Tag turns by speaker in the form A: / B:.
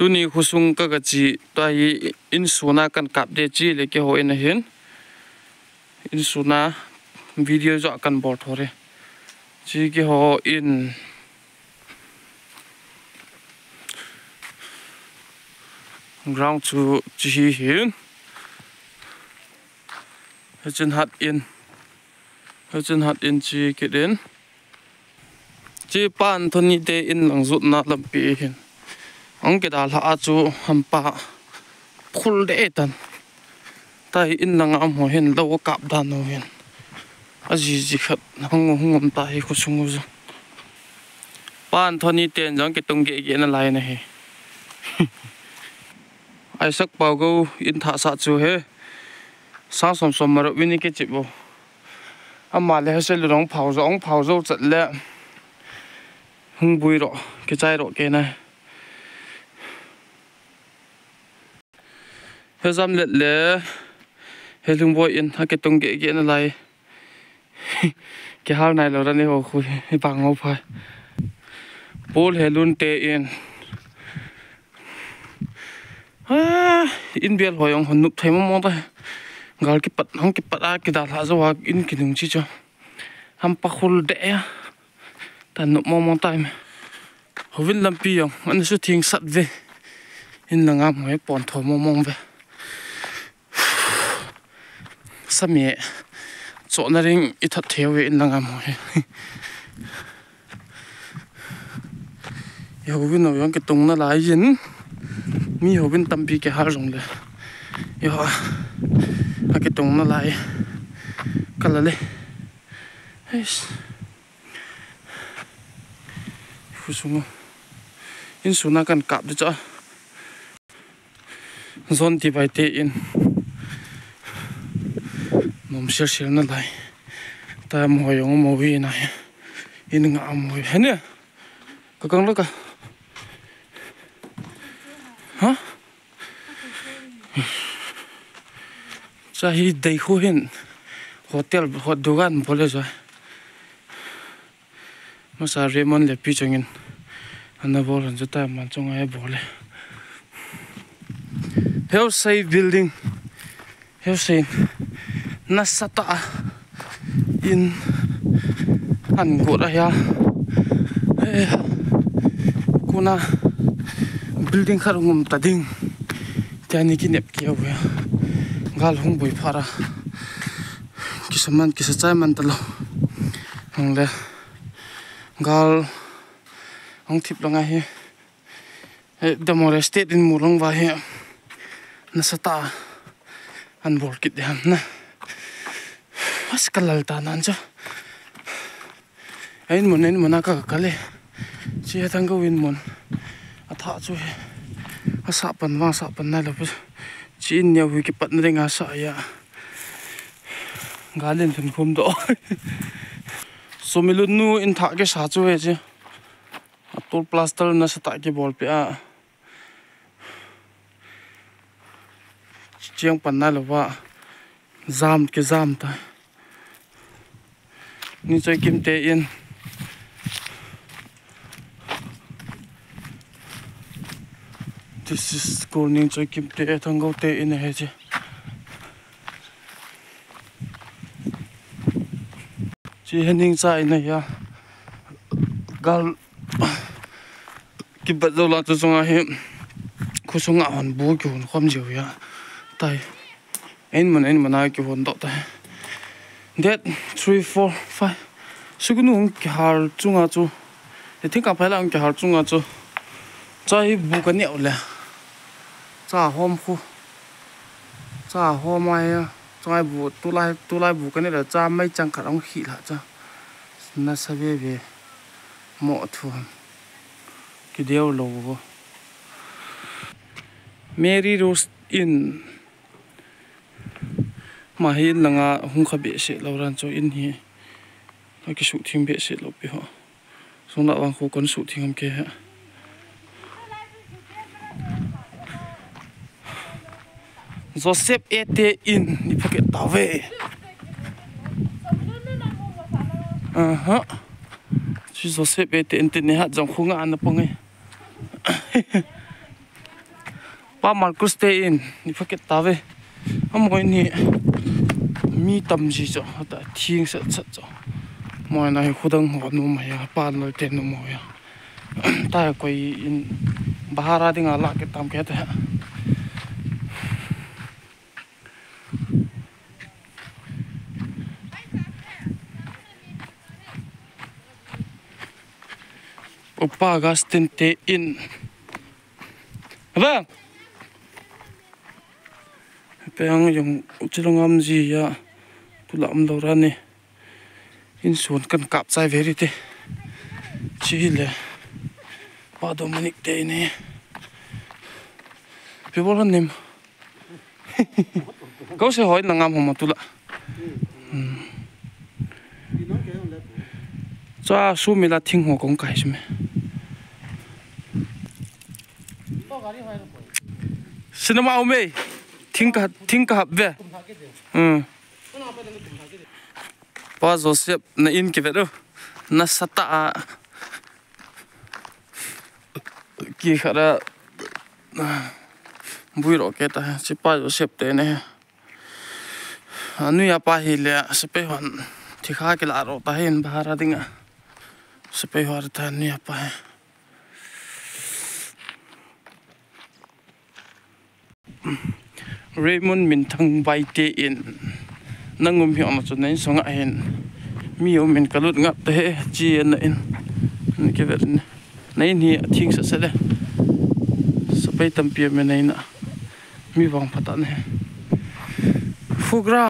A: tuni khusung ka chi tai in suna kan kap de chi le ke ho in hin in suna video zo kan bor thore chi ke ho in ground to chi hin hajin hat in chi ke den chi pan thoni te in lang zut na lampi hin ang ke dal ha chu hampa khul de tan tai in lang am ho hin lo kap dan no hin aji khat hungom ta hi khusung zo pan thoni ten jang ke tung ge na lai na he ai sak pau go in tha sa chu he sa som mar wini ke chibo amma le se lu rong phau zo chat le hung bui ro ke chai ro ke na he zam le he lung boy in ha ke tung ge na lai ke hal nai lo ra ni ho khu hi bang ho phai pol he lun te in in bial hoyong hon nup thema mo ta gal ki pat hong ki pat a ki da la zo wa in ki dung chi cho ham pa khul de ya tan nup mo time hovin lampi yong an su thing sat ve in langa moi pon tho mo ve samye cho na ring I that thewe in langa moi yo hovin no yong ki tung na lai yin mi hovin tampi ke har rong le yo a ke tung na lai kala le es khusung in suna kan kap de cha zon ti bai te in mom shir na lai ta mo yong mo wi na in nga mo he ne ka kang la ka ha hi dei khu hin hotel hot dugan bole zo ma sa remon le pi changin ana bol han jata man chong ai bole hel say building hel say nasata in an go ra ya kuna building kharungum tading tani ki nep ki awa gal hung boi phara kisaman kisachai man talo hongle gal hong thip langa he demore state in murong wa he nasata an bol kit han na askalal ta nan cha ain mon ka kale chi thang go win mon atha chu he asa pan na lo chi nya hui ki pat na nga sa ya galen thun khum do so milun nu in tha ke sa chu he che atol plaster na sa ta ke bol pe a chiang pan na lo wa zam ta ni choi kim te in this is corning choi kim te thang go te in he che chi hening cha in ya gal ki ba zo la chu songa he khusung a hon bu ki hon khom jiu ya tai en man ai ki hon do ta that 3 4 5 sugunu ki har chunga chu I think ka phela ki har chunga chu chai bu ka ne ole cha hom khu cha hom ai chai bu tu lai bu ka ne la cha mai chang ka rong khi la cha na sa ve mo thu ki deu lo bo Mary Rose in ma hin langa hung kha be se lo ran cho in hi ki su thing be se lo pe ho sona wang khu kon su thing am ke ha Joseph ete in ni paket tawe chi Joseph ete in ne ha jang khunga an pangai pa Marcus te in ni paket tawe amoi ni mi tam ji cho ta thing sa cha cho moi na khudang ho nu ma ya pa no te nu mo ya ta koi in bahara dinga la ke tam ke ta Opa Agustin te in vâng Peng yung uchilongam ji ya tulam lo ra ni in sun kan kap chai veri te chile pa Dominic te ne people han nim kau se hoi nangam hom tula cha su mi la thing ho kong kai sme cinema ome thing ka ve pa Joseph na in ke vedo na sata ki khara buiro ke ta si pa Joseph te ne anu ya pa hi le sepe hon thikha ke la ro ta hin bahara dinga sepe har ta ni apa Raymond min thang bai te in nangum hi ona chu nei songa hen mi o min kalut ngap te chi na in ni ke ver nei ni thing sa sa le sapai tam pi me nei na mi wang phata ne fugra